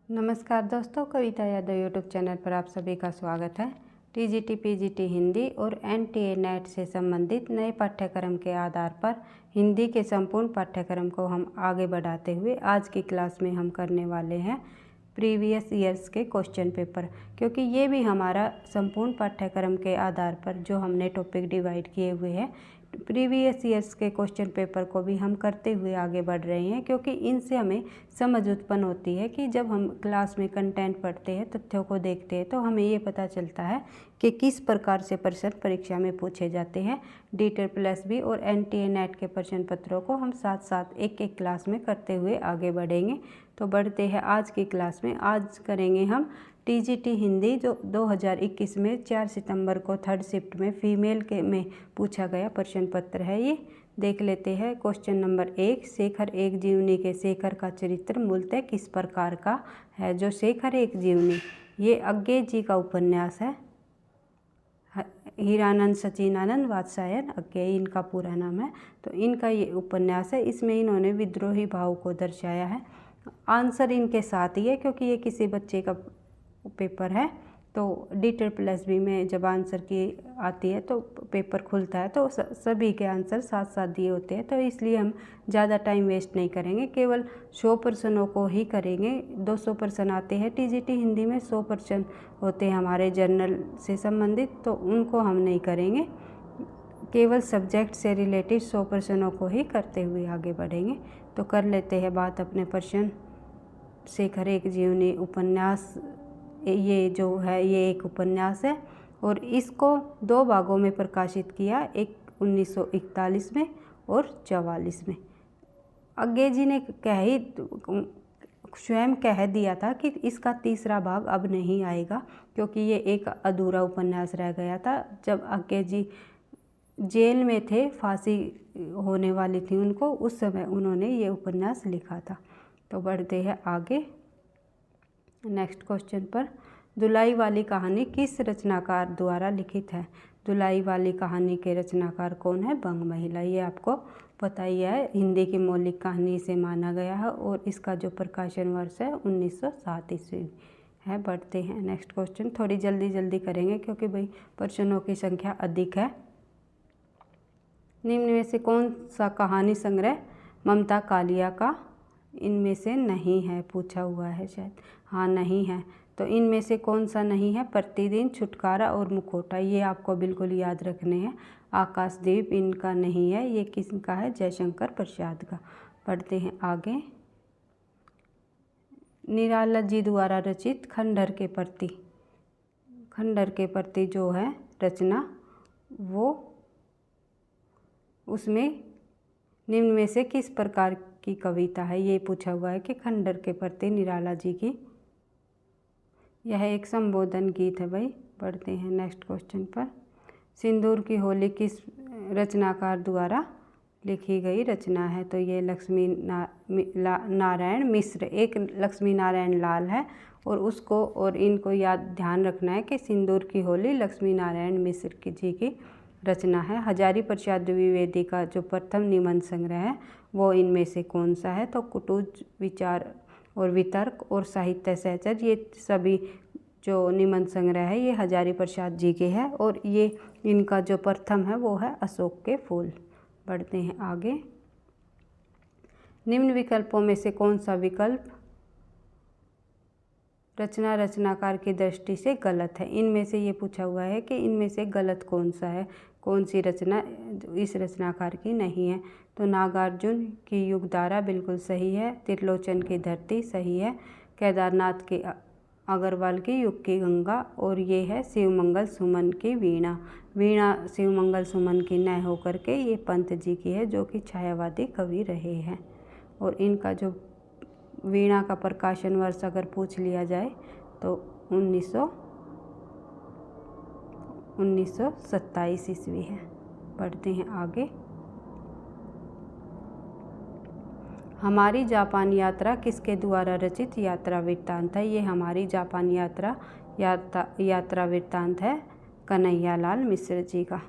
नमस्कार दोस्तों, कविता Yadav YouTube channel पर आप सभी का स्वागत है। टीजीटी, पीजीटी हिंदी और एनटीए नेट से संबंधित नए पाठ्यक्रम के आधार पर हिंदी के संपूर्ण पाठ्यक्रम को हम आगे बढ़ाते हुए आज की क्लास में हम करने वाले हैं प्रीवियस ईयर्स के क्वेश्चन पेपर, क्योंकि ये भी हमारा संपूर्ण पाठ्यक्रम के आधार पर जो हमने टॉपिक डिवाइड किए हुए हैं, प्रीवियस ईयर्स के क्वेश्चन पेपर को भी हम करते हुए आगे बढ़ रहे हैं, क्योंकि इनसे हमें समझ उत्पन्न होती है कि जब हम क्लास में कंटेंट पढ़ते हैं, तथ्यों को देखते हैं, तो हमें ये पता चलता है कि किस प्रकार से प्रश्न परीक्षा में पूछे जाते हैं। DET+B और NTA नेट के प्रश्न पत्रों को हम साथ साथ एक एक क्लास में करते हुए आगे बढ़ेंगे। तो बढ़ते हैं आज की क्लास में। आज करेंगे हम टीजीटी हिंदी, जो 2021 में 4 सितंबर को थर्ड शिफ्ट में फीमेल के में पूछा गया प्रश्न पत्र है। ये देख लेते हैं। क्वेश्चन नंबर 1, शेखर एक जीवनी के शेखर का चरित्र मूलतः किस प्रकार का है। जो शेखर एक जीवनी, ये अज्ञे जी का उपन्यास है। हीरानंद सचिनानंद वात्स्यायन अज्ञे इनका पूरा नाम है। तो इनका ये उपन्यास है। इसमें इन्होंने विद्रोही भाव को दर्शाया है। आंसर इनके साथ ही है, क्योंकि ये किसी बच्चे का पेपर है। तो DET+B में जब आंसर की आती है तो पेपर खुलता है, तो सभी के आंसर साथ साथ दिए होते हैं। तो इसलिए हम ज़्यादा टाइम वेस्ट नहीं करेंगे, केवल 100 प्रश्नों को ही करेंगे। 200 प्रश्न आते हैं टीजीटी हिंदी में, 100 प्रश्न होते हैं हमारे जर्नल से संबंधित, तो उनको हम नहीं करेंगे। केवल सब्जेक्ट से रिलेटेड 100 प्रश्नों को ही करते हुए आगे बढ़ेंगे। तो कर लेते हैं बात अपने प्रश्न। शेखर एक जीवनी उपन्यास, ये जो है ये एक उपन्यास है और इसको 2 भागों में प्रकाशित किया, एक 1941 में और 44 में। अज्ञे जी ने स्वयं कह दिया था कि इसका तीसरा भाग अब नहीं आएगा, क्योंकि ये एक अधूरा उपन्यास रह गया था। जब अज्ञे जी जेल में थे, फांसी होने वाली थी उनको, उस समय उन्होंने ये उपन्यास लिखा था। तो बढ़ते हैं आगे नेक्स्ट क्वेश्चन पर। दुलाई वाली कहानी किस रचनाकार द्वारा लिखित है। दुलाई वाली कहानी के रचनाकार कौन है? बंग महिला। ये आपको पता ही है, हिंदी की मौलिक कहानी इसे माना गया है और इसका जो प्रकाशन वर्ष है 1907 ईस्वी है। बढ़ते हैं नेक्स्ट क्वेश्चन। थोड़ी जल्दी जल्दी करेंगे, क्योंकि भाई प्रश्नों की संख्या अधिक है। निम्न में से कौन सा कहानी संग्रह ममता कालिया का इनमें से नहीं है? पूछा हुआ है शायद। हाँ, नहीं है। तो इनमें से कौन सा नहीं है? प्रतिदिन, छुटकारा और मुखौटा। ये आपको बिल्कुल याद रखने हैं। आकाशदीप इनका नहीं है। ये किसका है? जयशंकर प्रसाद का। पढ़ते हैं आगे। निराला जी द्वारा रचित खंडहर के प्रति, खंडहर के प्रति जो है रचना, वो उसमें निम्न में से किस प्रकार की कविता है? ये पूछा हुआ है कि खंडहर के प्रति निराला जी की, यह एक संबोधन गीत है भाई। पढ़ते हैं नेक्स्ट क्वेश्चन पर। सिंदूर की होली किस रचनाकार द्वारा लिखी गई रचना है? तो ये लक्ष्मी नारायण मिश्र, एक लक्ष्मी नारायण लाल है और उसको और इनको याद ध्यान रखना है कि सिंदूर की होली लक्ष्मी नारायण मिश्र की जी की रचना है। हजारी प्रसाद द्विवेदी का जो प्रथम निबंध संग्रह है वो इनमें से कौन सा है? तो कुटुज, विचार और वितर्क और साहित्य सहचर, ये सभी जो निबंध संग्रह है ये हजारी प्रसाद जी के हैं और ये इनका जो प्रथम है वो है अशोक के फूल। बढ़ते हैं आगे। निम्न विकल्पों में से कौन सा विकल्प रचना रचनाकार की दृष्टि से गलत है? इनमें से ये पूछा हुआ है कि इनमें से गलत कौन सा है, कौन सी रचना इस रचनाकार की नहीं है? तो नागार्जुन की युगधारा बिल्कुल सही है। त्रिलोचन की धरती सही है। केदारनाथ के अग्रवाल की युग की गंगा, और ये है शिवमंगल सुमन की वीणा। वीणा शिवमंगल सुमन की न होकर के ये पंत जी की है, जो कि छायावादी कवि रहे हैं। और इनका जो वीणा का प्रकाशन वर्ष अगर पूछ लिया जाए तो 1927 ईस्वी है। पढ़ते हैं आगे। हमारी जापान यात्रा किसके द्वारा रचित यात्रा वृत्तांत है? ये हमारी जापान यात्रा वृत्तांत है कन्हैयालाल मिश्र जी का।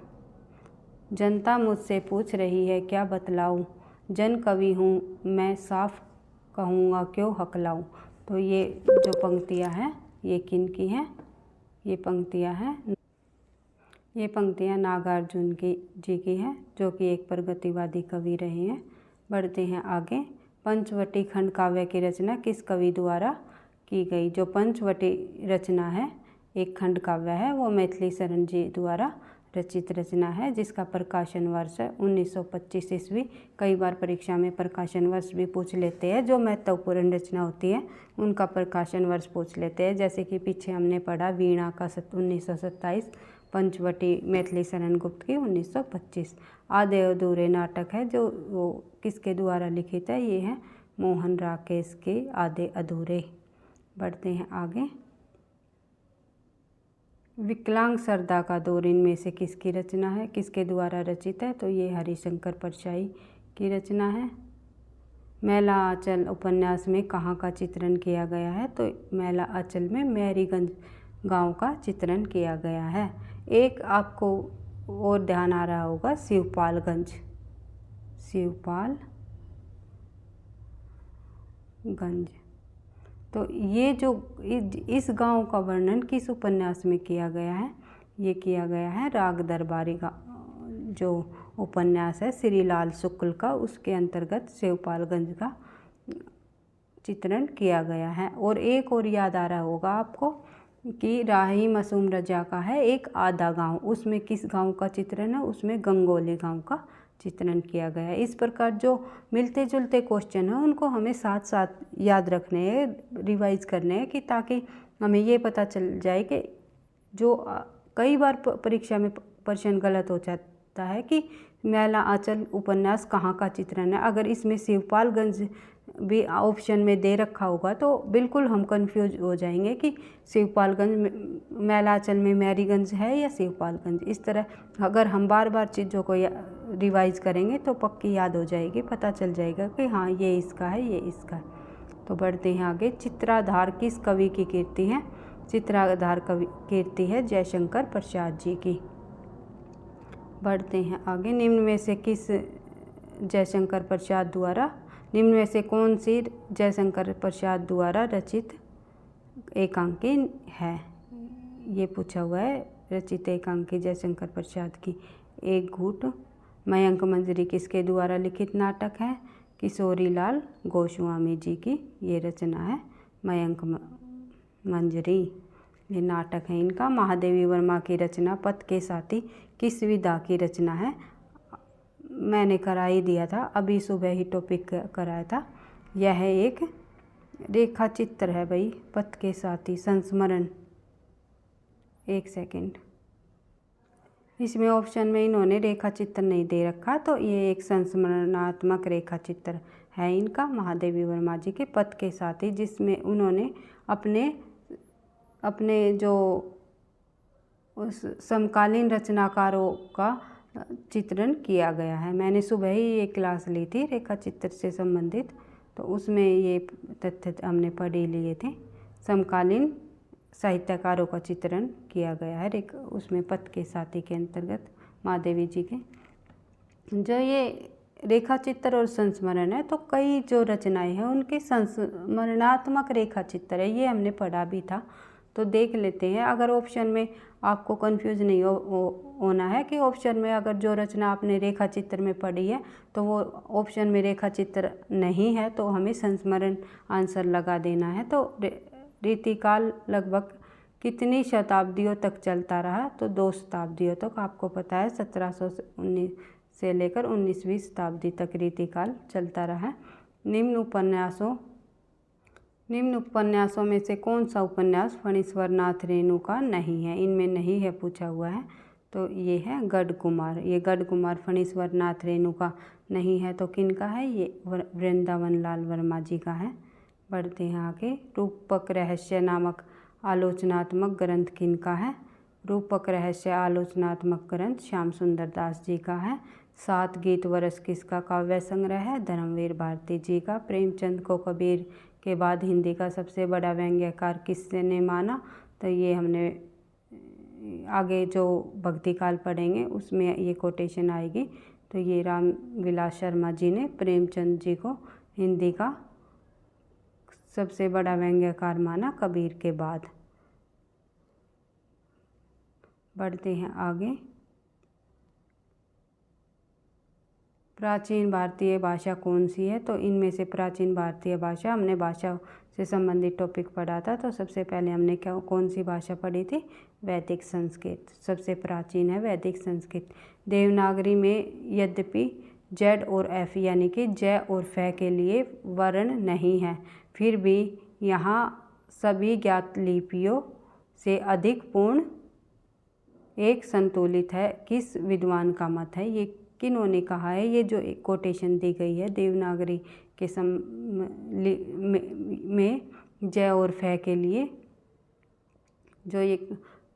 जनता मुझसे पूछ रही है क्या बतलाऊं, जन कवि हूँ मैं साफ कहूँगा क्यों हकलाऊं। तो ये जो पंक्तियाँ हैं ये किन की हैं? ये पंक्तियाँ नागार्जुन जी की हैं, जो कि एक प्रगतिवादी कवि रहे हैं। बढ़ते हैं आगे। पंचवटी खंड काव्य की रचना किस कवि द्वारा की गई? जो पंचवटी रचना है, एक खंड काव्य है, वो मैथिली शरण जी द्वारा रचित रचना है, जिसका प्रकाशन वर्ष है 1925 ईस्वी। कई बार परीक्षा में प्रकाशन वर्ष भी पूछ लेते हैं। जो महत्वपूर्ण रचना होती है उनका प्रकाशन वर्ष पूछ लेते हैं। जैसे कि पीछे हमने पढ़ा वीणा का 1927, पंचवटी मैथिली शरण गुप्त की 1925। आधे अधूरे नाटक है, जो वो किसके द्वारा लिखित है? ये है मोहन राकेश के आधे अधूरे। बढ़ते हैं आगे। विकलांग सरदा का दौर इनमें से किसकी रचना है? किसके द्वारा रचित है? तो ये हरिशंकर परशाई की रचना है। मैला आंचल उपन्यास में कहाँ का चित्रण किया गया है? तो मैला आंचल में मैरीगंज गांव का चित्रण किया गया है। एक आपको और ध्यान आ रहा होगा, शिवपालगंज। तो ये जो इस गांव का वर्णन किस उपन्यास में किया गया है? ये किया गया है राग दरबारी का जो उपन्यास है श्रीलाल शुक्ल का, उसके अंतर्गत शिवपालगंज का चित्रण किया गया है। और एक और याद आ रहा होगा आपको कि राही मासूम रजा का है एक आधा गांव, उसमें किस गांव का चित्रण है? उसमें गंगोली गांव का चित्रण किया गया है। इस प्रकार जो मिलते जुलते क्वेश्चन हैं उनको हमें साथ साथ याद रखने हैं, रिवाइज करने हैं, कि ताकि हमें ये पता चल जाए कि जो कई बार परीक्षा में प्रश्न गलत हो जाता है कि मैला आंचल उपन्यास कहाँ का चित्रण है। अगर इसमें शिवपालगंज भी ऑप्शन में दे रखा होगा तो बिल्कुल हम कंफ्यूज हो जाएंगे कि शिवपालगंज में, मैला आंचल में मैरीगंज है या शिवपालगंज। इस तरह अगर हम बार बार चीज़ों को रिवाइज करेंगे तो पक्की याद हो जाएगी, पता चल जाएगा कि हाँ ये इसका है, ये इसका है। तो बढ़ते हैं आगे। चित्राधार किस कवि की कीर्ति है? चित्राधार कवि कीर्ति है जयशंकर प्रसाद जी की। बढ़ते हैं आगे। निम्न में से कौन सी जयशंकर प्रसाद द्वारा रचित एकांकी है? ये पूछा हुआ है। रचित एकांकी जयशंकर प्रसाद की एक घूट। मयंक मंजरी किसके द्वारा लिखित नाटक है? किशोरीलाल गोस्वामी जी की ये रचना है मयंक मंजरी, ये नाटक है इनका। महादेवी वर्मा की रचना पथ के साथी किस विधा की रचना है? मैंने करा ही दिया था, अभी सुबह ही टॉपिक कराया था। यह एक रेखा चित्र है भाई, पथ के साथी संस्मरण। एक सेकंड, इसमें ऑप्शन में इन्होंने रेखा चित्र नहीं दे रखा, तो ये एक संस्मरणात्मक रेखा चित्र है इनका महादेवी वर्मा जी के पथ के साथी, जिसमें उन्होंने अपने जो उस समकालीन रचनाकारों का चित्रण किया गया है। मैंने सुबह ही ये क्लास ली थी रेखा चित्र से संबंधित, तो उसमें ये तथ्य हमने पढ़ ही लिए थे। समकालीन साहित्यकारों का चित्रण किया गया है उसमें पथ के साथी के अंतर्गत महादेवी जी के। जो ये रेखा चित्र और संस्मरण है, तो कई जो रचनाएं हैं उनके संस्मरणात्मक रेखा चित्र है, ये हमने पढ़ा भी था। तो देख लेते हैं, अगर ऑप्शन में आपको कंफ्यूज नहीं होना है कि ऑप्शन में अगर जो रचना आपने रेखा चित्र में पढ़ी है तो वो ऑप्शन में रेखा चित्र नहीं है, तो हमें संस्मरण आंसर लगा देना है। तो रीतिकाल लगभग कितनी शताब्दियों तक चलता रहा? तो 2 शताब्दियों तक। आपको पता है 1719 से लेकर 19वीं शताब्दी तक रीतिकाल चलता रहा। निम्न उपन्यासों में से कौन सा उपन्यास फणीश्वर नाथ रेणु का नहीं है? इनमें नहीं है पूछा हुआ है, तो ये है गढ़कुमार। ये गढ़कुमार फणीश्वर नाथ रेणु का नहीं है, तो किन का है? ये वृंदावन लाल वर्मा जी का है। बढ़ते हैं आगे। रूपक रहस्य नामक आलोचनात्मक ग्रंथ किन का है? रूपक रहस्य आलोचनात्मक ग्रंथ श्याम सुंदर दास जी का है। 7 गीत वर्ष किसका काव्य संग्रह है? धर्मवीर भारती जी का। प्रेमचंद को कबीर के बाद हिंदी का सबसे बड़ा व्यंग्यकार किसने माना? तो ये हमने आगे जो भक्ति काल पढ़ेंगे उसमें ये कोटेशन आएगी। तो ये राम विलास शर्मा जी ने प्रेमचंद जी को हिंदी का सबसे बड़ा व्यंग्यकार माना कबीर के बाद। बढ़ते हैं आगे। प्राचीन भारतीय भाषा कौन सी है? तो इनमें से प्राचीन भारतीय भाषा, हमने भाषा से संबंधित टॉपिक पढ़ा था, तो सबसे पहले हमने कौन सी भाषा पढ़ी थी? वैदिक संस्कृत। सबसे प्राचीन है वैदिक संस्कृत। देवनागरी में यद्यपि जेड और एफ यानी कि ज और फ के लिए वर्ण नहीं है, फिर भी यहाँ सभी ज्ञात लिपियों से अधिक पूर्ण एक संतुलित है। किस विद्वान का मत है? ये किन्होंने कहा है? ये जो एक कोटेशन दी गई है देवनागरी के में ज और फ के लिए जो एक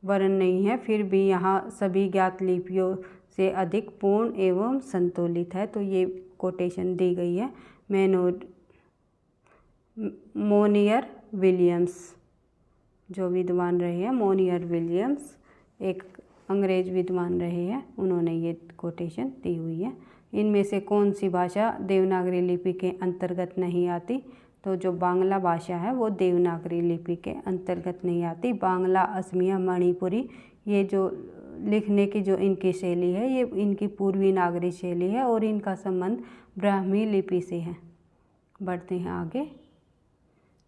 वर्ण नहीं है, फिर भी यहाँ सभी ज्ञात लिपियों से अधिक पूर्ण एवं संतुलित है। तो ये कोटेशन दी गई है मोनियर विलियम्स, जो विद्वान रहे हैं मोनियर विलियम्स, एक अंग्रेज विद्वान रहे हैं, उन्होंने ये कोटेशन दी हुई है। इनमें से कौन सी भाषा देवनागरी लिपि के अंतर्गत नहीं आती? तो जो बांग्ला भाषा है वो देवनागरी लिपि के अंतर्गत नहीं आती। बांग्ला, असमिया, मणिपुरी, ये जो लिखने की जो इनकी शैली है ये इनकी पूर्वी नागरी शैली है और इनका संबंध ब्राह्मी लिपि से है। बढ़ते हैं आगे।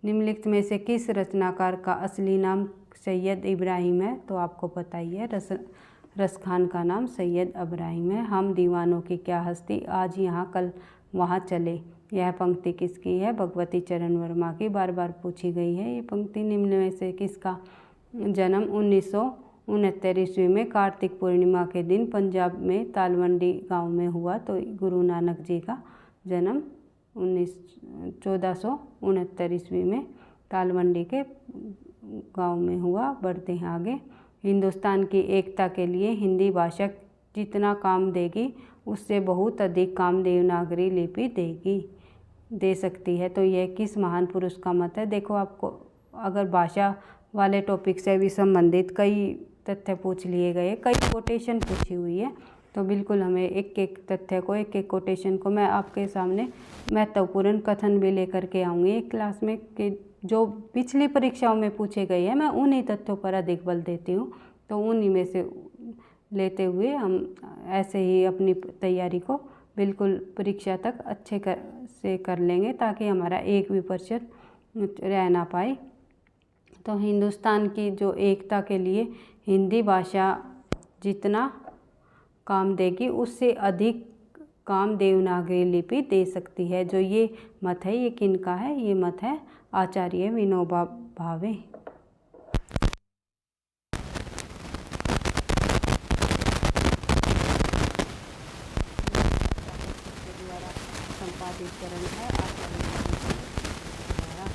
निम्नलिखित में से किस रचनाकार का असली नाम सैयद इब्राहिम है? तो आपको पता ही है, रसखान का नाम सैयद इब्राहिम है। हम दीवानों की क्या हस्ती, आज यहाँ कल वहाँ चले, यह पंक्ति किसकी है? भगवती चरण वर्मा की। बार बार पूछी गई है ये पंक्ति। निम्न में से किसका जन्म 1969 ईस्वी में कार्तिक पूर्णिमा के दिन पंजाब में तालवंडी गांव में हुआ? तो गुरु नानक जी का जन्म 1469 ईस्वी में तालवंडी के गांव में हुआ। बढ़ते हैं आगे। हिंदुस्तान की एकता के लिए हिंदी भाषा जितना काम देगी उससे बहुत अधिक काम देवनागरी लिपि दे सकती है। तो यह किस महान पुरुष का मत है? देखो, आपको अगर भाषा वाले टॉपिक से भी संबंधित कई तथ्य पूछ लिए गए, कई कोटेशन पूछी हुई है, तो बिल्कुल हमें एक एक तथ्य को, एक एक कोटेशन को मैं आपके सामने महत्वपूर्ण कथन भी लेकर के आऊँगी एक क्लास में कि जो पिछली परीक्षाओं में पूछे गए हैं, मैं उन्हीं तथ्यों पर अधिक बल देती हूँ। तो उन्हीं में से लेते हुए हम ऐसे ही अपनी तैयारी को बिल्कुल परीक्षा तक अच्छे से कर लेंगे, ताकि हमारा एक भी प्रतिशत रह ना पाए। तो हिंदुस्तान की जो एकता के लिए हिंदी भाषा जितना काम देगी उससे अधिक काम देवनागरी लिपि दे सकती है। जो ये मत है ये किनका है? ये मत है आचार्य विनोबा भावे। संपादित करण है आचार्य द्वारा।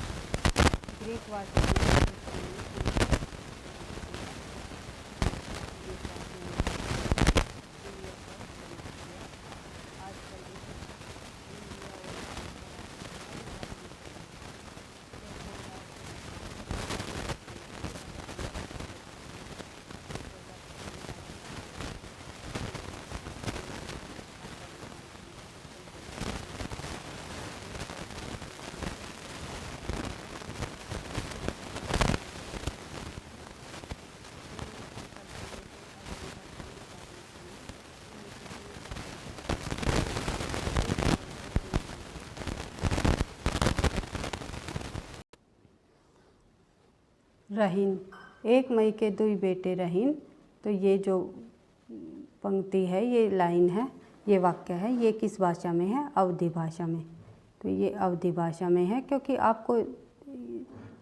ग्रीक भाषा रहीन, 1 मई के 2 बेटे रहीन। तो ये जो पंक्ति है, ये लाइन है, ये वाक्य है, ये किस भाषा में है? अवधी भाषा में। तो ये अवधी भाषा में है, क्योंकि आपको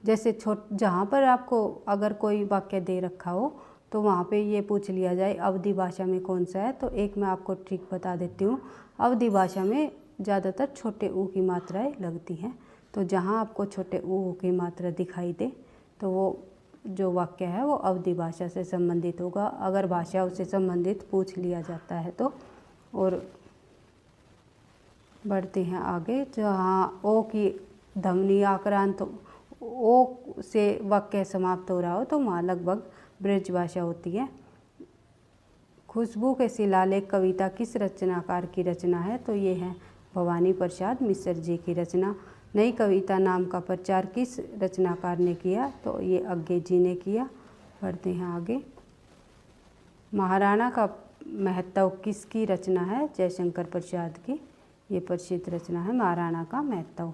जैसे जहाँ पर आपको अगर कोई वाक्य दे रखा हो तो वहाँ पे ये पूछ लिया जाए अवधी भाषा में कौन सा है, तो एक मैं आपको ट्रिक बता देती हूँ। अवधी भाषा में ज़्यादातर छोटे ऊ की मात्राएँ लगती हैं। तो जहाँ आपको छोटे ऊ की मात्रा दिखाई दे तो वो जो वाक्य है वो अवधी भाषा से संबंधित होगा, अगर भाषा उससे संबंधित पूछ लिया जाता है तो। और बढ़ते हैं आगे। जहाँ ओ की ध्वनि आक्रांत ओ से वाक्य समाप्त हो रहा हो तो वहाँ लगभग ब्रज भाषा होती है। खुशबू के शिलालेख कविता किस रचनाकार की रचना है? तो ये है भवानी प्रसाद मिश्र जी की रचना। नई कविता नाम का प्रचार किस रचनाकार ने किया? तो ये अज्ञे जी ने किया। पढ़ते हैं आगे। महाराणा का महत्व किसकी रचना है? जयशंकर प्रसाद की ये प्रसिद्ध रचना है महाराणा का महत्व।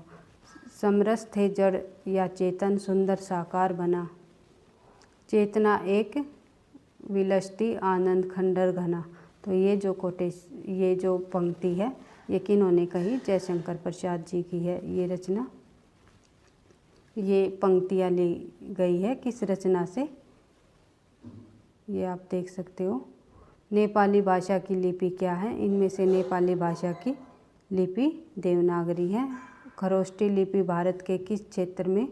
समरस थे जड़ या चेतन, सुंदर साकार बना, चेतना एक विलसती आनंद खंडर घना। तो ये जो पंक्ति है ये किन्होंने कही? जयशंकर प्रसाद जी की है ये रचना। ये पंक्तियाँ ली गई है किस रचना से? ये आप देख सकते हो। नेपाली भाषा की लिपि क्या है? इनमें से नेपाली भाषा की लिपि देवनागरी है। खरोष्टी लिपि भारत के किस क्षेत्र में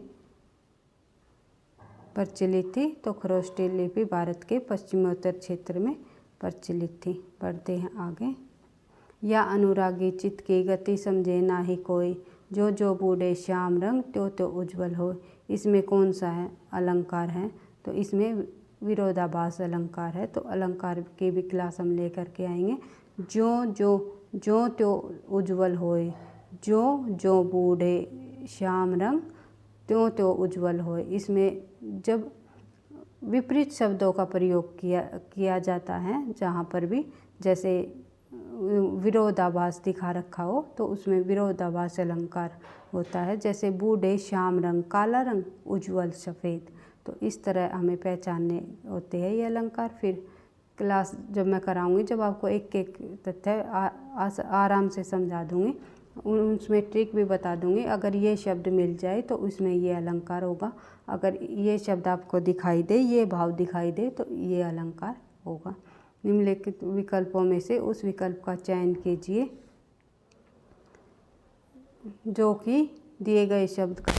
प्रचलित थी? तो खरोष्टी लिपि भारत के पश्चिमोत्तर क्षेत्र में प्रचलित थी। पढ़ते हैं आगे। या अनुरागी चित्त की गति समझे नाही कोई, जो जो बूढ़े श्याम रंग त्यों त्यों उज्ज्वल हो। इसमें कौन सा है अलंकार है? तो इसमें विरोधाभास अलंकार है। तो अलंकार की भी क्लास हम लेकर के आएंगे। जो त्यों उज्ज्वल होए, जो बूढ़े श्याम रंग त्यों त्यों उज्ज्वल होए। इसमें जब विपरीत शब्दों का प्रयोग किया जाता है, जहाँ पर भी जैसे विरोधाभास दिखा रखा हो तो उसमें विरोधाभास अलंकार होता है। जैसे बूढ़े श्याम रंग, काला रंग, उज्ज्वल सफ़ेद। तो इस तरह हमें पहचानने होते हैं ये अलंकार। फिर क्लास जब मैं कराऊंगी, जब आपको एक एक तथ्य आराम से समझा दूंगी, उसमें ट्रिक भी बता दूंगी। अगर ये शब्द मिल जाए तो उसमें ये अलंकार होगा। अगर ये शब्द आपको दिखाई दे, ये भाव दिखाई दे, तो ये अलंकार होगा। निम्नलिखित विकल्पों में से उस विकल्प का चयन कीजिए जो कि दिए गए शब्द का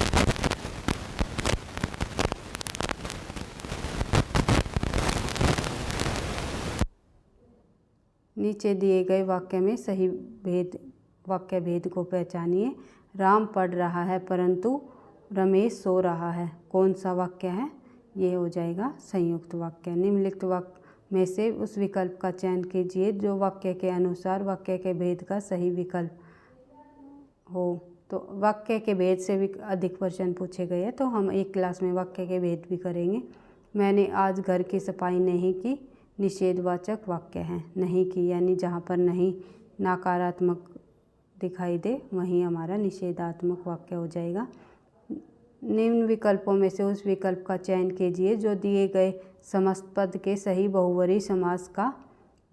नीचे दिए गए वाक्य में सही वाक्य भेद को पहचानिए। राम पढ़ रहा है परंतु रमेश सो रहा है। कौन सा वाक्य है? ये हो जाएगा संयुक्त वाक्य। निम्नलिखित वाक्य में से उस विकल्प का चयन कीजिए जो वाक्य के अनुसार वाक्य के भेद का सही विकल्प हो। तो वाक्य के भेद से भी अधिक प्रश्न पूछे गए हैं, तो हम एक क्लास में वाक्य के भेद भी करेंगे। मैंने आज घर की सफाई नहीं की, निषेधवाचक वाक्य है। नहीं की यानी जहाँ पर नहीं नकारात्मक दिखाई दे वहीं हमारा निषेधात्मक वाक्य हो जाएगा। निम्न विकल्पों में से उस विकल्प का चयन कीजिए जो दिए गए समस्त पद के सही बहुवरी समास का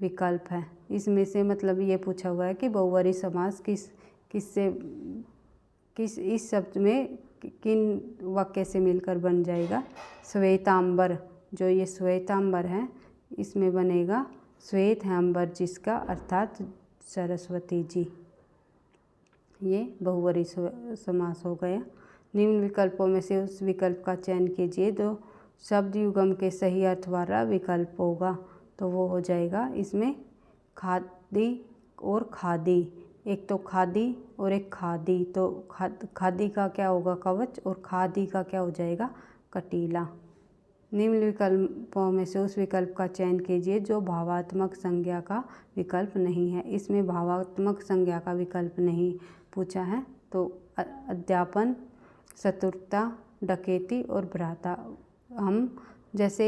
विकल्प है। इसमें से मतलब ये पूछा हुआ है कि बहुवरी समास इस शब्द में किन वाक्य से मिलकर बन जाएगा? श्वेतांबर, जो ये श्वेतांबर है इसमें बनेगा श्वेत है अंबर जिसका, अर्थात सरस्वती जी। ये बहुवरी समास हो गया। निम्न विकल्पों में से उस विकल्प का चयन कीजिए जो शब्द युगम के सही अर्थ वाला विकल्प होगा। तो वो हो जाएगा इसमें खादी और खादी। एक तो खादी और एक खादी। तो खादी का क्या होगा? कवच। और खादी का क्या हो जाएगा? कटीला। निम्न विकल्पों में से उस विकल्प का चयन कीजिए जो भावात्मक संज्ञा का विकल्प नहीं है। इसमें भावात्मक संज्ञा का विकल्प नहीं पूछा है। तो अध्यापन, चतुरता, डकैती और भ्राता। हम जैसे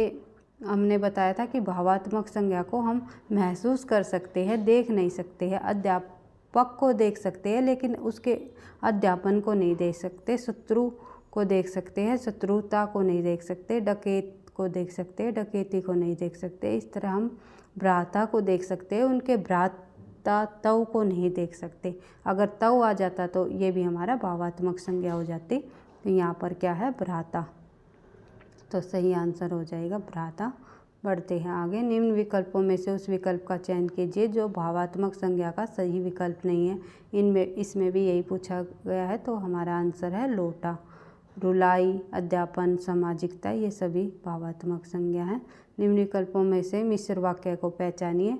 हमने बताया था कि भावात्मक संज्ञा को हम महसूस कर सकते हैं, देख नहीं सकते हैं। अध्यापक को देख सकते हैं लेकिन उसके अध्यापन को नहीं देख सकते। शत्रु को देख सकते हैं, शत्रुता को नहीं देख सकते। डकैत को देख सकते हैं, डकैती को नहीं देख सकते। इस तरह हम भ्राता को देख सकते हैं, उनके भ्राता तव को नहीं देख सकते। अगर तव आ जाता तो ये भी हमारा भावात्मक संज्ञा हो जाती। तो यहाँ पर क्या है? भ्राता। तो सही आंसर हो जाएगा भ्राता। बढ़ते हैं आगे। निम्न विकल्पों में से उस विकल्प का चयन कीजिए जो भावात्मक संज्ञा का सही विकल्प नहीं है। इसमें भी यही पूछा गया है, तो हमारा आंसर है लोटा। रुलाई, अध्यापन, सामाजिकता, ये सभी भावात्मक संज्ञा है। निम्न विकल्पों में से मिश्र वाक्य को पहचानिए।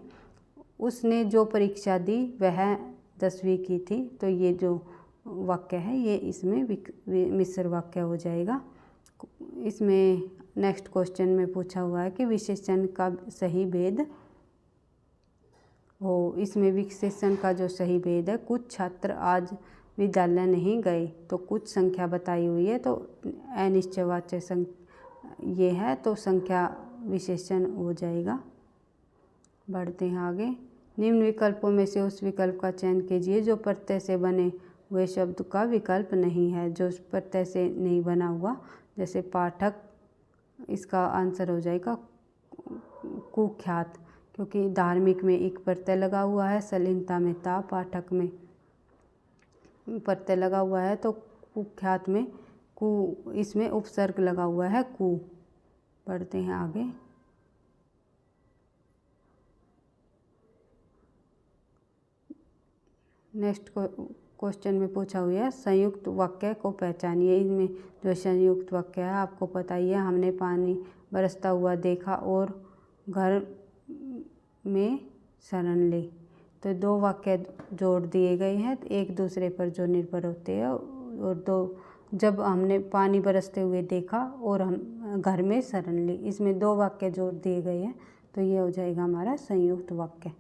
उसने जो परीक्षा दी वह 10वीं की थी। तो ये जो वाक्य है ये इसमें मिश्र वाक्य हो जाएगा। इसमें नेक्स्ट क्वेश्चन में पूछा हुआ है कि विशेषण का सही भेद हो। इसमें विशेषण का जो सही भेद है, कुछ छात्र आज विद्यालय नहीं गए। तो कुछ संख्या बताई हुई है, तो अनिश्चयवाच्य ये है, तो संख्या विशेषण हो जाएगा। बढ़ते हैं आगे। निम्न विकल्पों में से उस विकल्प का चयन कीजिए जो प्रत्यय से बने हुए शब्द का विकल्प नहीं है। जो प्रत्यय से नहीं बना हुआ, जैसे पाठक, इसका आंसर हो जाएगा कुख्यात, क्योंकि धार्मिक में एक प्रत्यय लगा हुआ है, शालीनता में ता, पाठक में प्रत्यय लगा हुआ है, तो कुख्यात में कु, इसमें उपसर्ग लगा हुआ है कु। पढ़ते हैं आगे। नेक्स्ट क्वेश्चन में पूछा हुआ है संयुक्त वाक्य को पहचानिए। इनमें जो संयुक्त वाक्य है आपको पता ही है, हमने पानी बरसता हुआ देखा और घर में शरण ली। तो दो वाक्य जोड़ दिए गए हैं एक दूसरे पर जो निर्भर होते हैं, और दो, जब हमने पानी बरसते हुए देखा और हम घर में शरण ली, इसमें दो वाक्य जोड़ दिए गए हैं, तो ये हो जाएगा हमारा संयुक्त वाक्य।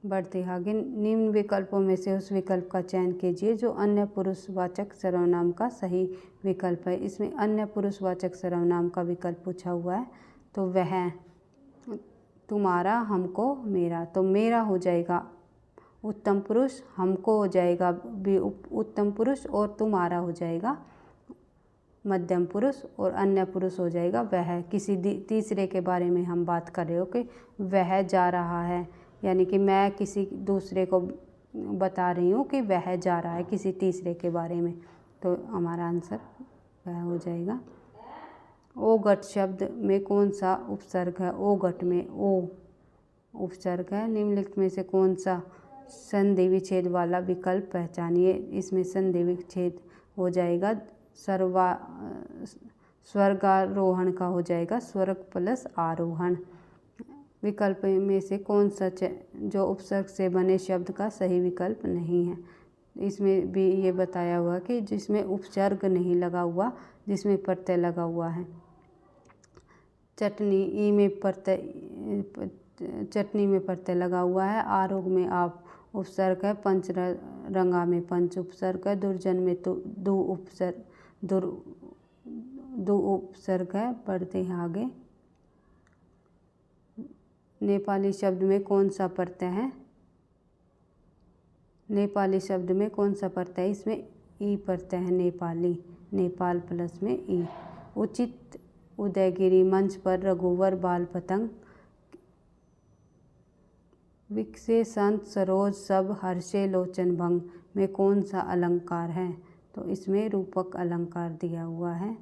बढ़ते आगे। निम्न विकल्पों में से उस विकल्प का चयन कीजिए जो अन्य पुरुषवाचक सर्वनाम का सही विकल्प है। इसमें अन्य पुरुषवाचक सर्वनाम का विकल्प पूछा हुआ है, तो वह, तुम्हारा, हमको, मेरा। तो मेरा हो जाएगा उत्तम पुरुष, हमको हो जाएगा उत्तम पुरुष, और तुम्हारा हो जाएगा मध्यम पुरुष, और अन्य पुरुष हो जाएगा वह। किसी तीसरे के बारे में हम बात कर रहे हो कि वह जा रहा है, यानी कि मैं किसी दूसरे को बता रही हूँ कि वह जा रहा है किसी तीसरे के बारे में, तो हमारा आंसर वह हो जाएगा। ओघट शब्द में कौन सा उपसर्ग है? ओघट में ओ उपसर्ग है। निम्नलिखित में से कौन सा संधि विच्छेद वाला विकल्प पहचानिए। इसमें संधि विच्छेद हो जाएगा स्वर्गारोहण का हो जाएगा स्वर्ग प्लस आरोहण। विकल्प में से कौन सा जो उपसर्ग से बने शब्द का सही विकल्प नहीं है। इसमें भी ये बताया हुआ कि जिसमें उपसर्ग नहीं लगा हुआ, जिसमें प्रत्यय लगा हुआ है। चटनी, ई में प्रत्यय, चटनी में प्रत्यय लगा हुआ है। आरोग में आप उपसर्ग है। पंचरंगा में पंच उपसर्ग है। दुर्जन में तो दो उपसर्ग है। पढ़ते हैं आगे। नेपाली शब्द में कौन सा प्रत्यय है? नेपाली शब्द में कौन सा प्रत्यय है? इसमें ई प्रत्यय है नेपाली, नेपाल प्लस में ई। उचित, उदयगिरी, मंच पर, रघुवर, बाल पतंग, विकसे, संत, सरोज, सब, हर्षे, लोचन भंग में कौन सा अलंकार है? तो इसमें रूपक अलंकार दिया हुआ है।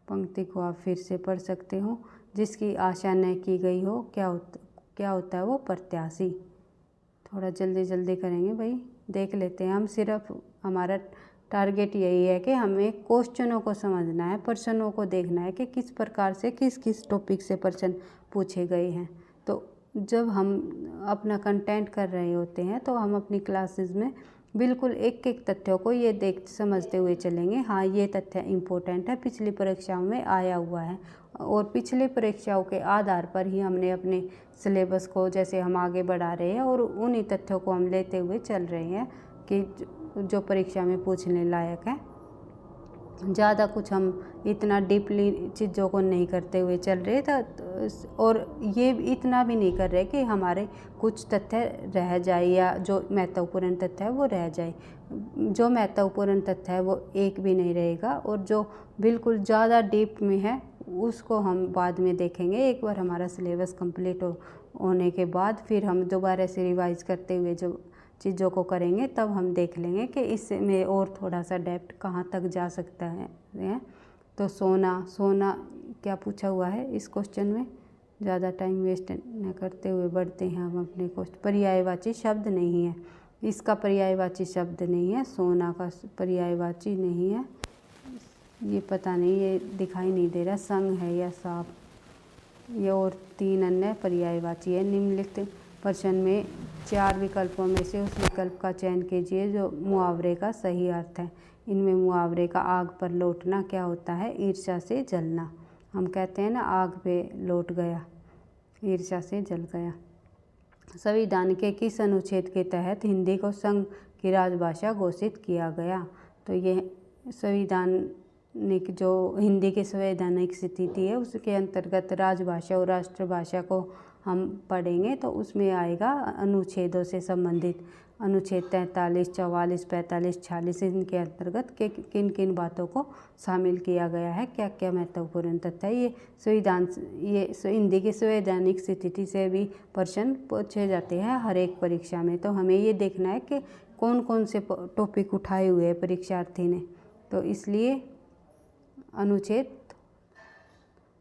पंक्ति को आप फिर से पढ़ सकते हो। जिसकी आशा न की गई हो क्या होता है वो प्रत्याशी। थोड़ा जल्दी जल्दी करेंगे भाई, देख लेते हैं हम। सिर्फ हमारा टारगेट यही है कि हमें क्वेश्चनों को समझना है, प्रश्नों को देखना है कि किस प्रकार से किस किस टॉपिक से प्रश्न पूछे गए हैं। तो जब हम अपना कंटेंट कर रहे होते हैं तो हम अपनी क्लासेस में बिल्कुल एक एक तथ्यों को ये समझते हुए चलेंगे। हाँ, ये तथ्य इम्पोर्टेंट है, पिछली परीक्षाओं में आया हुआ है, और पिछले परीक्षाओं के आधार पर ही हमने अपने सिलेबस को जैसे हम आगे बढ़ा रहे हैं, और उन्हीं तथ्यों को हम लेते हुए चल रहे हैं कि जो परीक्षा में पूछने लायक है। ज़्यादा कुछ हम इतना डीपली चीज़ों को नहीं करते हुए चल रहे थे, और ये इतना भी नहीं कर रहे कि हमारे कुछ तथ्य रह जाए या जो महत्वपूर्ण तथ्य है वो रह जाए। जो महत्वपूर्ण तथ्य है वो एक भी नहीं रहेगा, और जो बिल्कुल ज़्यादा डीप में है उसको हम बाद में देखेंगे। एक बार हमारा सिलेबस कंप्लीट होने के बाद फिर हम दोबारा से रिवाइज करते हुए जो चीज़ों को करेंगे, तब हम देख लेंगे कि इसमें और थोड़ा सा डेप्थ कहाँ तक जा सकता है। तो सोना क्या पूछा हुआ है इस क्वेश्चन में। ज़्यादा टाइम वेस्ट न करते हुए बढ़ते हैं हम अपने क्वेश्चन। पर्यायवाची शब्द नहीं है, इसका पर्यायवाची शब्द नहीं है। सोना का पर्यायवाची नहीं है, ये पता नहीं, ये दिखाई नहीं दे रहा, संग है या साप। ये और 3 अन्य पर्यायवाची है। निम्नलिखित प्रश्न में 4 विकल्पों में से उस विकल्प का चयन कीजिए जो मुहावरे का सही अर्थ है। इनमें मुहावरे का आग पर लौटना क्या होता है? ईर्ष्या से जलना। हम कहते हैं ना, आग पे लौट गया, ईर्ष्या से जल गया। संविधान के किस अनुच्छेद के तहत हिंदी को संघ की राजभाषा घोषित किया गया। तो ये संवैधानिक जो हिंदी की संवैधानिक स्थिति है उसके अंतर्गत राजभाषा और राष्ट्रभाषा को हम पढ़ेंगे तो उसमें आएगा अनुच्छेदों से संबंधित अनुच्छेद 43, 44, 45, 46 इनके अंतर्गत किन किन बातों को शामिल किया गया है, क्या क्या महत्वपूर्ण तथ्य है। ये हिंदी की संवैधानिक स्थिति से भी प्रश्न पूछे जाते हैं हर एक परीक्षा में। तो हमें ये देखना है कि कौन कौन से टॉपिक उठाए हुए हैं परीक्षार्थी ने। तो इसलिए अनुच्छेद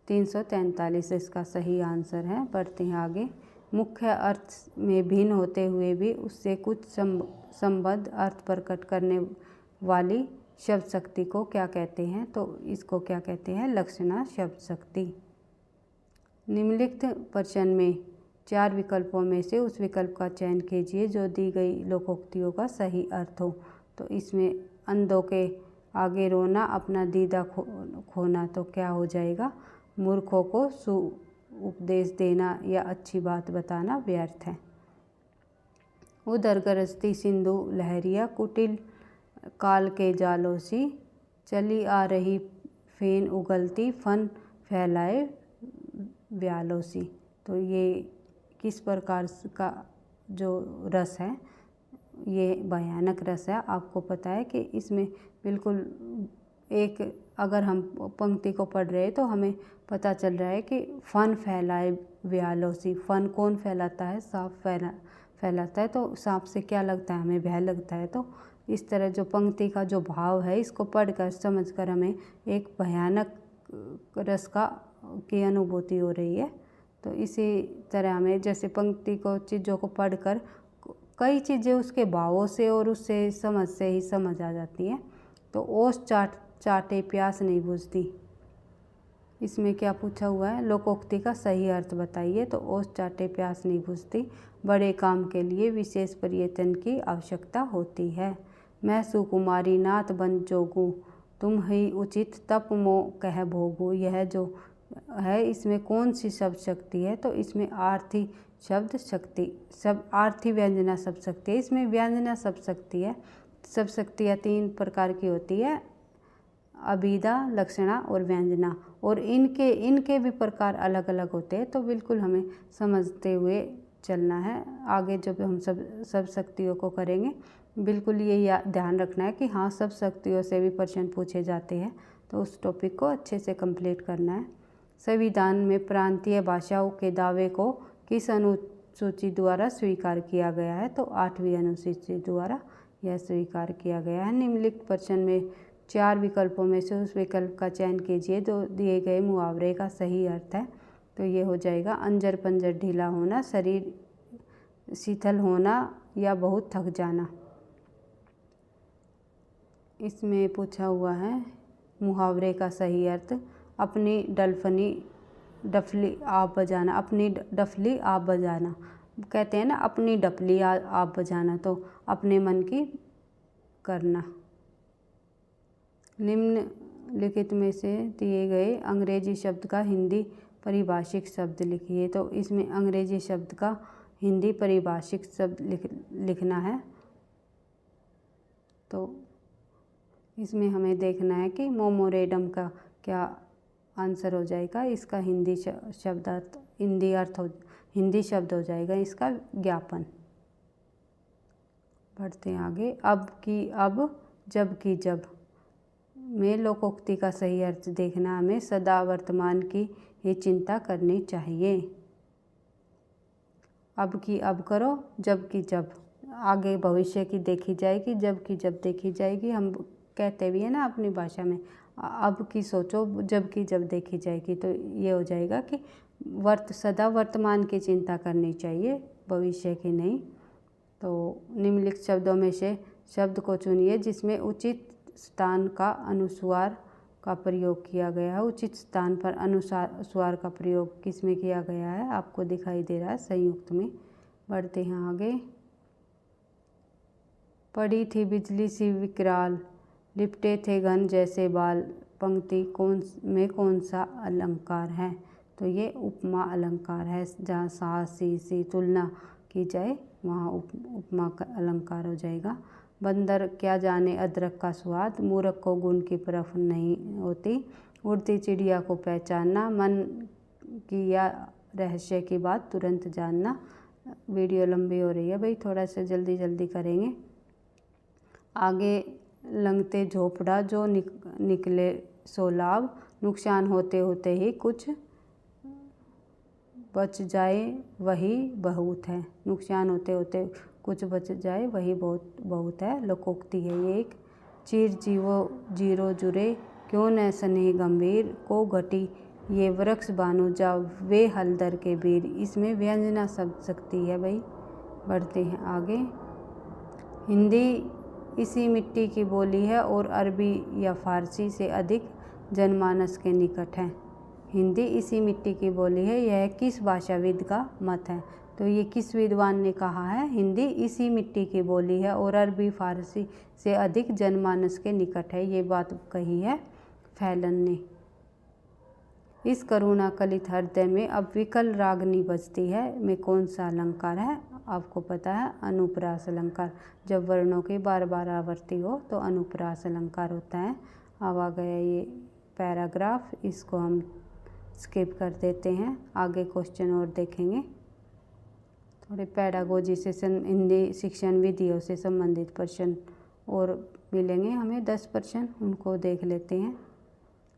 343 इसका सही आंसर है। बढ़ते हैं आगे। मुख्य अर्थ में भिन्न होते हुए भी उससे कुछ संबद्ध अर्थ प्रकट करने वाली शब्द शक्ति को क्या कहते हैं? तो इसको क्या कहते हैं? लक्षणा शब्द शक्ति। निम्नलिखित प्रश्न में 4 विकल्पों में से उस विकल्प का चयन कीजिए जो दी गई लोकोक्तियों का सही अर्थ हो। तो इसमें अंधों के आगे रोना, अपना दीदा खोना, तो क्या हो जाएगा? मूर्खों को उपदेश देना या अच्छी बात बताना व्यर्थ है। उधर गरजती सिंधु लहरिया, कुटिल काल के जालों सी, चली आ रही फेन उगलती, फन फैलाए व्यालों सी। तो ये किस प्रकार का जो रस है, ये भयानक रस है। आपको पता है कि इसमें बिल्कुल एक अगर हम पंक्ति को पढ़ रहे हैं तो हमें पता चल रहा है कि फन फैलाए व्यालों सी। फन कौन फैलाता है? सांप फैलाता है। तो सांप से क्या लगता है? हमें भय लगता है। तो इस तरह जो पंक्ति का जो भाव है इसको पढ़कर समझकर हमें एक भयानक रस की अनुभूति हो रही है। तो इसी तरह हमें जैसे पंक्ति को चीज़ों को पढ़कर कई चीज़ें उसके भावों से और उससे समझ से ही समझ आ जाती हैं। तो ओस चाटे प्यास नहीं बुझती, इसमें क्या पूछा हुआ है? लोकोक्ति का सही अर्थ बताइए। तो ओस चाटे प्यास नहीं बुझती, बड़े काम के लिए विशेष प्रयत्न की आवश्यकता होती है। मैं सुकुमारी नाथ बन जोगू, तुम ही उचित तप मो कह भोगू। यह जो है इसमें कौन सी शब्द शक्ति है? तो इसमें आर्थी शब्द शक्ति, आर्थी व्यंजना शब्द शक्ति है। इसमें व्यंजना शब्द शक्ति है। शब्द शक्तियाँ 3 प्रकार की होती है, अभिधा, लक्षणा और व्यंजना, और इनके भी प्रकार अलग अलग होते हैं। तो बिल्कुल हमें समझते हुए चलना है। आगे जब हम सब शक्तियों को करेंगे बिल्कुल ये ध्यान रखना है कि हाँ सब शक्तियों से भी प्रश्न पूछे जाते हैं। तो उस टॉपिक को अच्छे से कंप्लीट करना है। संविधान में प्रांतीय भाषाओं के दावे को किस अनुसूची द्वारा स्वीकार किया गया है? तो 8वीं अनुसूची द्वारा यह स्वीकार किया गया है। निम्नलिखित प्रश्न में 4 विकल्पों में से उस विकल्प का चयन कीजिए जो दिए गए मुहावरे का सही अर्थ है। तो ये हो जाएगा अंजर पंजर ढीला होना, शरीर शिथिल होना या बहुत थक जाना। इसमें पूछा हुआ है मुहावरे का सही अर्थ, अपनी डफली आप बजाना। अपनी डफली आप बजाना कहते हैं ना, अपनी डफली आप बजाना, तो अपने मन की करना। निम्नलिखित में से दिए गए अंग्रेजी शब्द का हिंदी परिभाषिक शब्द लिखिए। तो इसमें अंग्रेजी शब्द का हिंदी परिभाषिक शब्द लिखना है। तो इसमें हमें देखना है कि मोमोरेडम का क्या आंसर हो जाएगा। इसका हिंदी शब्द हो जाएगा इसका ज्ञापन। बढ़ते हैं आगे। अब की अब, जब की जब में लोकोक्ति का सही अर्थ देखना, हमें सदा वर्तमान की ही चिंता करनी चाहिए। अब की अब करो, जब की जब आगे भविष्य की देखी जाएगी, जब की जब देखी जाएगी। हम कहते भी हैं ना अपनी भाषा में, अब की सोचो जब की जब देखी जाएगी। तो ये हो जाएगा कि सदा वर्तमान की चिंता करनी चाहिए, भविष्य की नहीं। तो निम्नलिखित शब्दों में से शब्द को चुनिए जिसमें उचित स्थान का अनुस्वार का प्रयोग किया गया है। उचित स्थान पर अनुस्वार का प्रयोग किस में किया गया है? आपको दिखाई दे रहा है संयुक्त में। बढ़ते हैं आगे। पड़ी थी बिजली सी विकराल, लिपटे थे घन जैसे बाल, पंक्ति कौन सा अलंकार है? तो ये उपमा अलंकार है। जहाँ सा सी तुलना की जाए वहाँ उपमा का अलंकार हो जाएगा। बंदर क्या जाने अदरक का स्वाद, मूर्ख को गुण की परख नहीं होती, उड़ती चिड़िया को पहचानना, मन की या रहस्य की बात तुरंत जानना। वीडियो लंबी हो रही है भाई, थोड़ा सा जल्दी जल्दी करेंगे। आगे लंघते झोपड़ा जो निकले सो लाभ, नुकसान होते होते ही कुछ बच जाए वही बहुत है। नुकसान होते होते कुछ बच जाए वही बहुत है, लोकोक्ति है ये एक। चीर जीवो जीरो जुरे, क्यों न स्नेह गंभीर, को घटी ये वृक्ष बानु जा वे हलदर के वीर। इसमें व्यंजना शब्द शक्ति है भाई। बढ़ते हैं आगे। हिंदी इसी मिट्टी की बोली है और अरबी या फारसी से अधिक जनमानस के निकट है। हिंदी इसी मिट्टी की बोली है, यह किस भाषाविद का मत है? तो ये किस विद्वान ने कहा है? हिंदी इसी मिट्टी की बोली है और अरबी फारसी से अधिक जनमानस के निकट है, ये बात कही है फैलन ने। इस करुणा कलित हृदय में अब विकल रागनी बजती है में कौन सा अलंकार है? आपको पता है अनुप्रास अलंकार। जब वर्णों की बार बार आवर्ती हो तो अनुप्रास अलंकार होता है। अब आ गया ये पैराग्राफ, इसको हम स्किप कर देते हैं, आगे क्वेश्चन और देखेंगे। थोड़े पेडागोजी से हिंदी शिक्षण विधियों से संबंधित प्रश्न और मिलेंगे हमें 10 प्रश्न, उनको देख लेते हैं।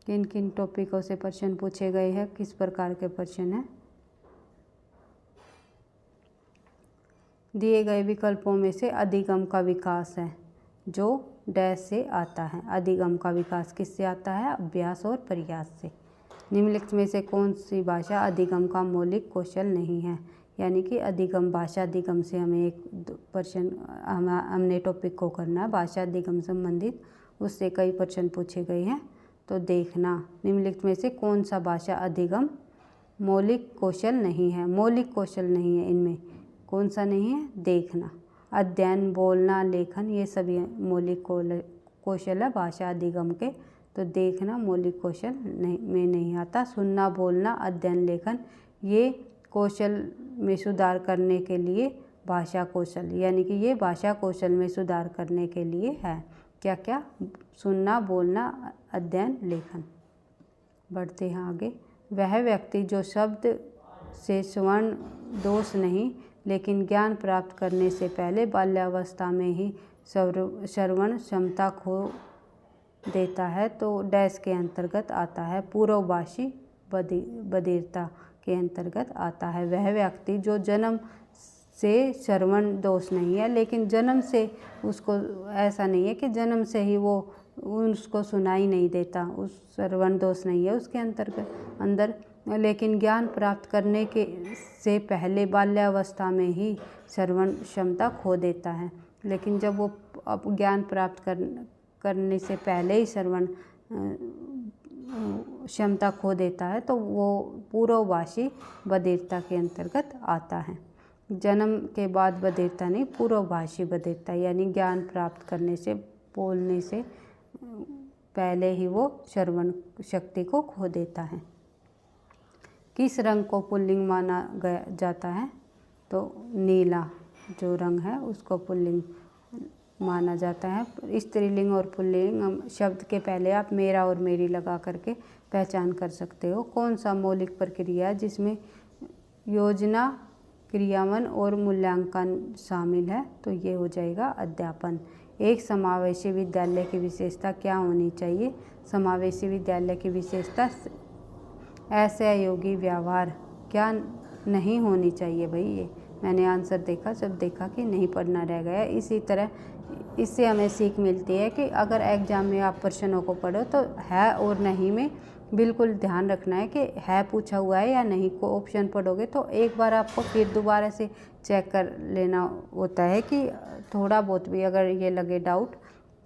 किन किन टॉपिकों से प्रश्न पूछे गए हैं, किस प्रकार के प्रश्न हैं। दिए गए विकल्पों में से अधिगम का विकास है जो डैश से आता है। अधिगम का विकास किससे आता है? अभ्यास और प्रयास से। निम्नलिखित में से कौन सी भाषा अधिगम का मौलिक कौशल नहीं है? यानी कि अधिगम, भाषा अधिगम से हमें एक प्रश्न हमने टॉपिक को करना है, भाषा अधिगम संबंधित, उससे कई प्रश्न पूछे गए हैं। तो देखना निम्नलिखित में से कौन सा भाषा अधिगम मौलिक कौशल नहीं है? मौलिक कौशल नहीं है, इनमें कौन सा नहीं है? देखना। अध्ययन, बोलना, लेखन, ये सभी मौलिक कौशल है भाषा अधिगम के। तो देखना मौलिक कौशल में नहीं आता। सुनना, बोलना, अध्ययन, लेखन, ये कौशल में सुधार करने के लिए भाषा कौशल, यानी कि ये भाषा कौशल में सुधार करने के लिए है। क्या क्या? सुनना, बोलना, अध्ययन, लेखन। बढ़ते हैं आगे। वह व्यक्ति जो शब्द से स्वर्ण दोष नहीं लेकिन ज्ञान प्राप्त करने से पहले बाल्यावस्था में ही श्रवण क्षमता खो देता है तो डैश के अंतर्गत आता है। पूर्वभाषी बधिरता के अंतर्गत आता है। वह व्यक्ति जो जन्म से श्रवण दोष नहीं है, लेकिन जन्म से उसको ऐसा नहीं है कि जन्म से ही वो उसको सुनाई नहीं देता, उस श्रवण दोष नहीं है उसके अंदर, लेकिन ज्ञान प्राप्त करने के से पहले बाल्यावस्था में ही श्रवण क्षमता खो देता है। लेकिन जब वो अब ज्ञान प्राप्त करने से पहले ही श्रवण क्षमता खो देता है तो वो पूर्वभाषी बधिरता के अंतर्गत आता है। जन्म के बाद बधिरता नहीं, पूर्वभाषी बधिरता, यानी ज्ञान प्राप्त करने से, बोलने से पहले ही वो श्रवण शक्ति को खो देता है। किस रंग को पुल्लिंग माना जाता है? तो नीला जो रंग है उसको पुल्लिंग माना जाता है। स्त्रीलिंग और पुल्लिंग शब्द के पहले आप मेरा और मेरी लगा करके पहचान कर सकते हो। कौन सा मौलिक प्रक्रिया जिसमें योजना, क्रियान्वयन और मूल्यांकन शामिल है? तो ये हो जाएगा अध्यापन। एक समावेशी विद्यालय की विशेषता क्या होनी चाहिए? समावेशी विद्यालय की विशेषता असहयोगी व्यवहार क्या नहीं होनी चाहिए? भाई ये मैंने आंसर देखा, जब देखा कि नहीं पढ़ना रह गया। इसी तरह इससे हमें सीख मिलती है कि अगर एग्जाम में आप प्रश्नों को पढ़ो तो है और नहीं में बिल्कुल ध्यान रखना है कि है पूछा हुआ है या नहीं। को ऑप्शन पढ़ोगे तो एक बार आपको फिर दोबारा से चेक कर लेना होता है कि थोड़ा बहुत भी अगर ये लगे डाउट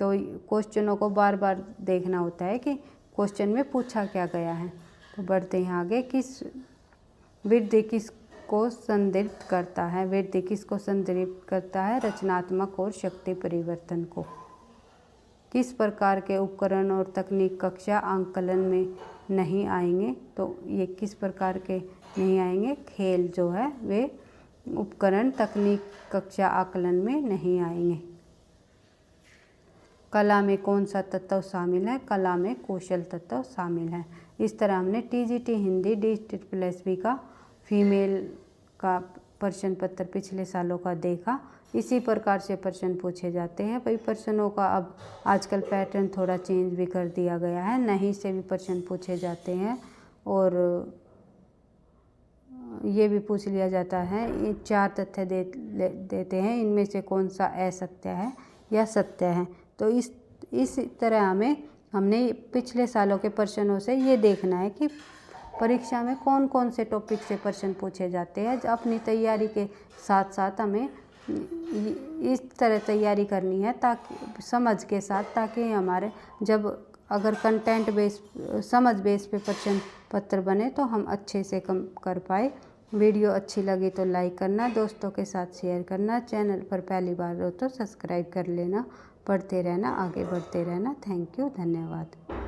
तो क्वेश्चनों को बार बार देखना होता है कि क्वेश्चन में पूछा क्या गया है। तो बढ़ते हैं आगे। किस वृद्धि किसको संदर्भित करता है? वृद्धि किसको संदर्भित करता है? रचनात्मक और शक्ति परिवर्तन को। किस प्रकार के उपकरण और तकनीक कक्षा आंकलन में नहीं आएंगे? तो ये किस प्रकार के नहीं आएंगे? खेल जो है वे उपकरण तकनीक कक्षा आकलन में नहीं आएंगे। कला में कौन सा तत्व शामिल है, कला में कौशल तत्व शामिल है। इस तरह हमने टीजीटी हिंदी DSSSB का फीमेल का प्रश्न पत्र पिछले सालों का देखा। इसी प्रकार से प्रश्न पूछे जाते हैं। भाई प्रश्नों का अब आजकल पैटर्न थोड़ा चेंज भी कर दिया गया है, नहीं से भी प्रश्न पूछे जाते हैं और ये भी पूछ लिया जाता है, ये 4 तथ्य देते हैं, इनमें से कौन सा असत्य है या सत्य है। तो इस तरह हमने पिछले सालों के प्रश्नों से ये देखना है कि परीक्षा में कौन कौन से टॉपिक से प्रश्न पूछे जाते हैं। अपनी तैयारी के साथ साथ हमें इस तरह तैयारी करनी है ताकि समझ के साथ, ताकि हमारे जब अगर कंटेंट बेस समझ बेस पे प्रश्न पत्र बने तो हम अच्छे से कम कर पाए। वीडियो अच्छी लगी तो लाइक करना, दोस्तों के साथ शेयर करना, चैनल पर पहली बार हो तो सब्सक्राइब कर लेना। पढ़ते रहना, आगे बढ़ते रहना। थैंक यू, धन्यवाद।